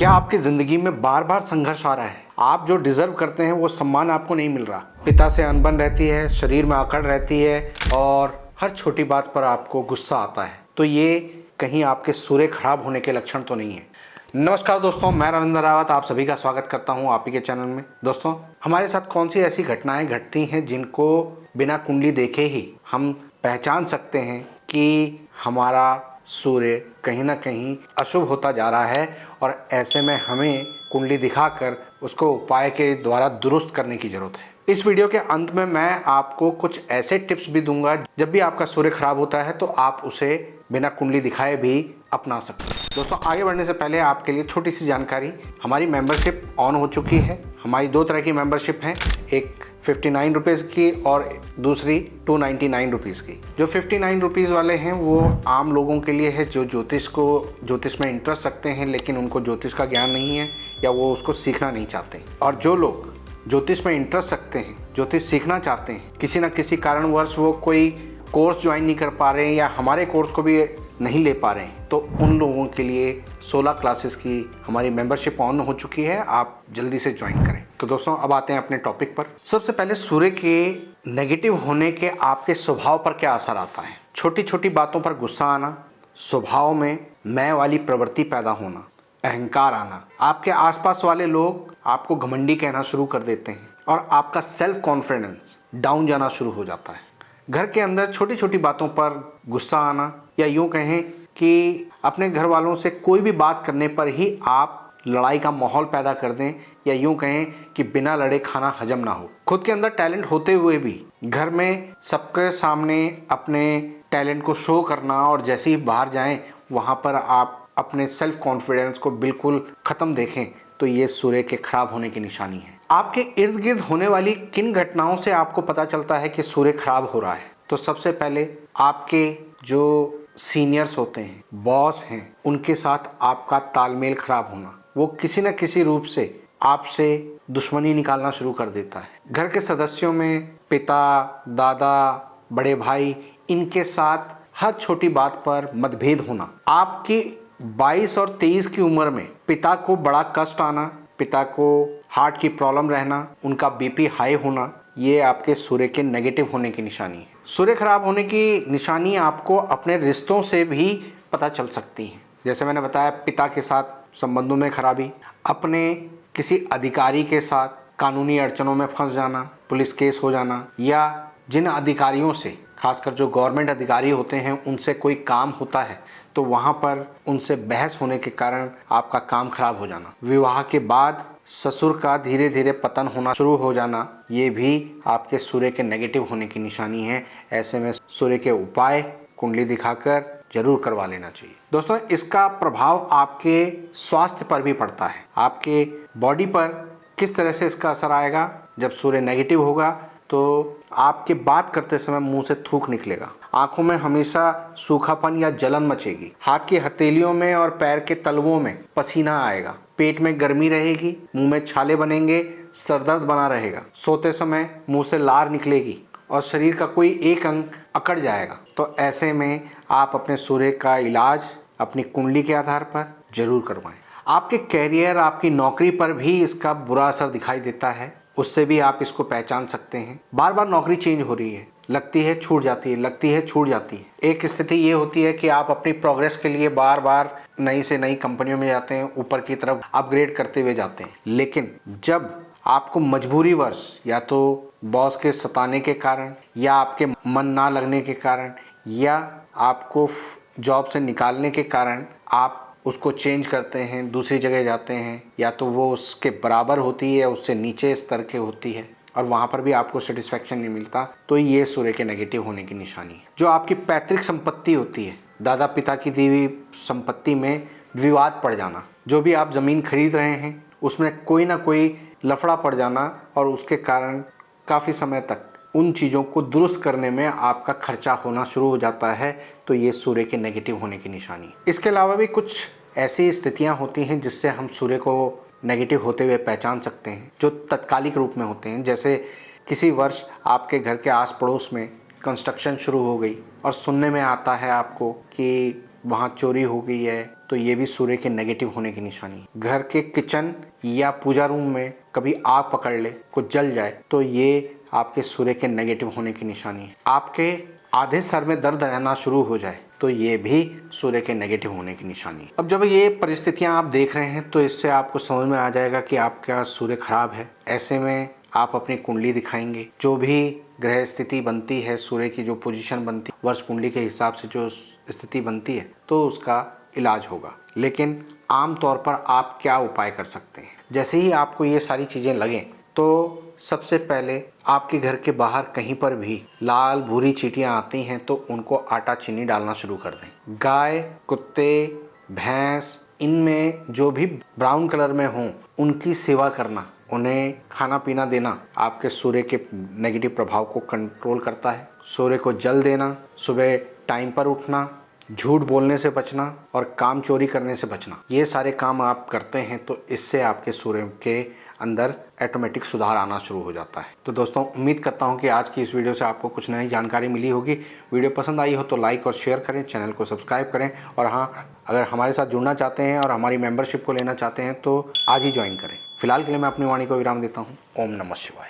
क्या आपकी जिंदगी में बार बार संघर्ष आ रहा है? आप जो डिजर्व करते हैं वो सम्मान आपको नहीं मिल रहा, पिता से अनबन रहती है, शरीर में अकड़ रहती है और हर छोटी बात पर आपको गुस्सा आता है, तो ये कहीं आपके सूर्य खराब होने के लक्षण तो नहीं है। नमस्कार दोस्तों, मैं रविंद्र रावत आप सभी का स्वागत करता हूं आप ही के चैनल में। दोस्तों, हमारे साथ कौन सी ऐसी घटनाएं घटती हैं जिनको बिना कुंडली देखे ही हम पहचान सकते हैं कि हमारा सूर्य कहीं ना कहीं अशुभ होता जा रहा है और ऐसे में हमें कुंडली दिखाकर उसको उपाय के द्वारा दुरुस्त करने की जरूरत है। इस वीडियो के अंत में मैं आपको कुछ ऐसे टिप्स भी दूंगा, जब भी आपका सूर्य खराब होता है तो आप उसे बिना कुंडली दिखाए भी अपना सकते हैं। दोस्तों, आगे बढ़ने से पहले आपके लिए छोटी सी जानकारी, हमारी मेंबरशिप ऑन हो चुकी है। हमारी दो तरह की मेंबरशिप हैं, एक 59 रुपीज़ की और दूसरी 299 रुपीज़ की। जो 59 रुपीज़ वाले हैं वो आम लोगों के लिए है जो ज्योतिष में इंटरेस्ट रखते हैं लेकिन उनको ज्योतिष का ज्ञान नहीं है या वो उसको सीखना नहीं चाहते। और जो लोग ज्योतिष में इंटरेस्ट रखते हैं, ज्योतिष सीखना चाहते हैं, किसी न किसी कारणवश वो कोई कोर्स ज्वाइन नहीं कर पा रहे हैं या हमारे कोर्स को भी नहीं ले पा रहे हैं, तो उन लोगों के लिए 16 क्लासेस की हमारी मेंबरशिप ऑन हो चुकी है। आप जल्दी से ज्वाइन करें। तो दोस्तों, अब आते हैं अपने टॉपिक पर। सबसे पहले, सूर्य के नेगेटिव होने के आपके स्वभाव पर क्या असर आता है। छोटी छोटी बातों पर गुस्सा आना, स्वभाव में मैं वाली प्रवृत्ति पैदा होना, अहंकार आना, आपके आसपास वाले लोग आपको घमंडी कहना शुरू कर देते हैं और आपका सेल्फ कॉन्फिडेंस डाउन जाना शुरू हो जाता है। घर के अंदर छोटी छोटी बातों पर गुस्सा आना, या यूं कहें कि अपने घर वालों से कोई भी बात करने पर ही आप लड़ाई का माहौल पैदा कर दें, या यूं कहें कि बिना लड़े खाना हजम ना हो। खुद के अंदर टैलेंट होते हुए भी घर में सबके सामने अपने टैलेंट को शो करना और जैसे ही बाहर जाएं वहां पर आप अपने सेल्फ कॉन्फिडेंस को बिल्कुल खत्म देखें, तो ये सूर्य के खराब होने की निशानी है। आपके इर्द गिर्द होने वाली किन घटनाओं से आपको पता चलता है कि सूर्य खराब हो रहा है? तो सबसे पहले आपके जो सीनियर्स होते हैं, बॉस हैं, उनके साथ आपका तालमेल खराब होना। वो किसी न किसी रूप से आपसे दुश्मनी निकालना शुरू कर देता है। घर के सदस्यों में पिता, दादा, बड़े भाई, इनके साथ हर छोटी बात पर मतभेद होना। आपकी 22 और 23 की उम्र में पिता को बड़ा कष्ट आना, पिता को हार्ट की प्रॉब्लम रहना, उनका बीपी हाई होना, ये आपके सूर्य के नेगेटिव होने की निशानी है। सूर्य खराब होने की निशानी आपको अपने रिश्तों से भी पता चल सकती है। जैसे मैंने बताया, पिता के साथ संबंधों में खराबी, अपने किसी अधिकारी के साथ कानूनी अड़चनों में फंस जाना, पुलिस केस हो जाना, या जिन अधिकारियों से, खासकर जो गवर्नमेंट अधिकारी होते हैं, उनसे कोई काम होता है तो वहाँ पर उनसे बहस होने के कारण आपका काम खराब हो जाना। विवाह के बाद ससुर का धीरे धीरे पतन होना शुरू हो जाना, ये भी आपके सूर्य के नेगेटिव होने की निशानी है। ऐसे में सूर्य के उपाय कुंडली दिखाकर जरूर करवा लेना चाहिए। दोस्तों, इसका प्रभाव आपके स्वास्थ्य पर भी पड़ता है। आपके बॉडी पर किस तरह से इसका असर आएगा? जब सूर्य नेगेटिव होगा तो आपके बात करते समय मुंह से थूक निकलेगा, आंखों में हमेशा सूखापन या जलन मचेगी, हाथ की हथेलियों में और पैर के तलवों में पसीना आएगा, पेट में गर्मी रहेगी, मुंह में छाले बनेंगे, सरदर्द बना रहेगा, सोते समय मुंह से लार निकलेगी और शरीर का कोई एक अंग अकड़ जाएगा। तो ऐसे में आप अपने सूर्य का इलाज अपनी कुंडली के आधार पर जरूर करवाएं। आपके कैरियर, आपकी नौकरी पर भी इसका बुरा असर दिखाई देता है, उससे भी आप इसको पहचान सकते हैं। बार बार नौकरी चेंज हो रही है, लगती है छूट जाती है, लगती है छूट जाती है। एक स्थिति ये होती है कि आप अपनी प्रोग्रेस के लिए बार बार नई से नई कंपनियों में जाते हैं, ऊपर की तरफ अपग्रेड करते हुए जाते हैं, लेकिन जब आपको मजबूरीवश या तो बॉस के सताने के कारण, या आपके मन ना लगने के कारण, या आपको जॉब से निकालने के कारण आप उसको चेंज करते हैं, दूसरी जगह जाते हैं, या तो वो उसके बराबर होती है, उससे नीचे स्तर के होती है और वहाँ पर भी आपको सेटिस्फैक्शन नहीं मिलता, तो ये सूर्य के नेगेटिव होने की निशानी है। जो आपकी पैतृक संपत्ति होती है, दादा पिता की दी हुई संपत्ति में विवाद पड़ जाना, जो भी आप ज़मीन खरीद रहे हैं उसमें कोई ना कोई लफड़ा पड़ जाना और उसके कारण काफ़ी समय तक उन चीज़ों को दुरुस्त करने में आपका खर्चा होना शुरू हो जाता है, तो ये सूर्य के नेगेटिव होने की निशानी है। इसके अलावा भी कुछ ऐसी स्थितियां होती हैं जिससे हम सूर्य को नेगेटिव होते हुए पहचान सकते हैं, जो तत्कालिक रूप में होते हैं। जैसे किसी वर्ष आपके घर के आस पड़ोस में कंस्ट्रक्शन शुरू हो गई और सुनने में आता है आपको कि वहाँ चोरी हो गई है, तो ये भी सूर्य के नेगेटिव होने की निशानी है। घर के किचन या पूजा रूम में कभी आग पकड़ ले, कुछ जल जाए, तो ये आपके सूर्य के नेगेटिव होने की निशानी है। आपके आधे सर में दर्द रहना शुरू हो जाए, तो ये भी सूर्य के नेगेटिव होने की निशानी है। अब जब ये परिस्थितियां आप देख रहे हैं तो इससे आपको समझ में आ जाएगा कि आपका सूर्य खराब है। ऐसे में आप अपनी कुंडली दिखाएंगे, जो भी ग्रह स्थिति बनती है, सूर्य की जो पोजीशन बनती है, वर्ष कुंडली के हिसाब से जो स्थिति बनती है, तो उसका इलाज होगा। लेकिन आम तौर पर आप क्या उपाय कर सकते हैं? जैसे ही आपको ये सारी चीज़ें लगें, तो सबसे पहले आपके घर के बाहर कहीं पर भी लाल भूरी चींटियां आती हैं तो उनको आटा चीनी डालना शुरू कर दें। गाय, कुत्ते, भैंस, इनमें जो भी ब्राउन कलर में हों, उनकी सेवा करना, उन्हें खाना पीना देना आपके सूर्य के नेगेटिव प्रभाव को कंट्रोल करता है। सूर्य को जल देना, सुबह टाइम पर उठना, झूठ बोलने से बचना और काम चोरी करने से बचना, ये सारे काम आप करते हैं तो इससे आपके सूर्य के अंदर ऑटोमेटिक सुधार आना शुरू हो जाता है। तो दोस्तों, उम्मीद करता हूं कि आज की इस वीडियो से आपको कुछ नई जानकारी मिली होगी। वीडियो पसंद आई हो तो लाइक और शेयर करें, चैनल को सब्सक्राइब करें, और हाँ, अगर हमारे साथ जुड़ना चाहते हैं और हमारी मेंबरशिप को लेना चाहते हैं तो आज ही ज्वाइन करें। फिलहाल के लिए मैं अपनी वाणी को विराम देता हूँ। ओम नमः शिवाय।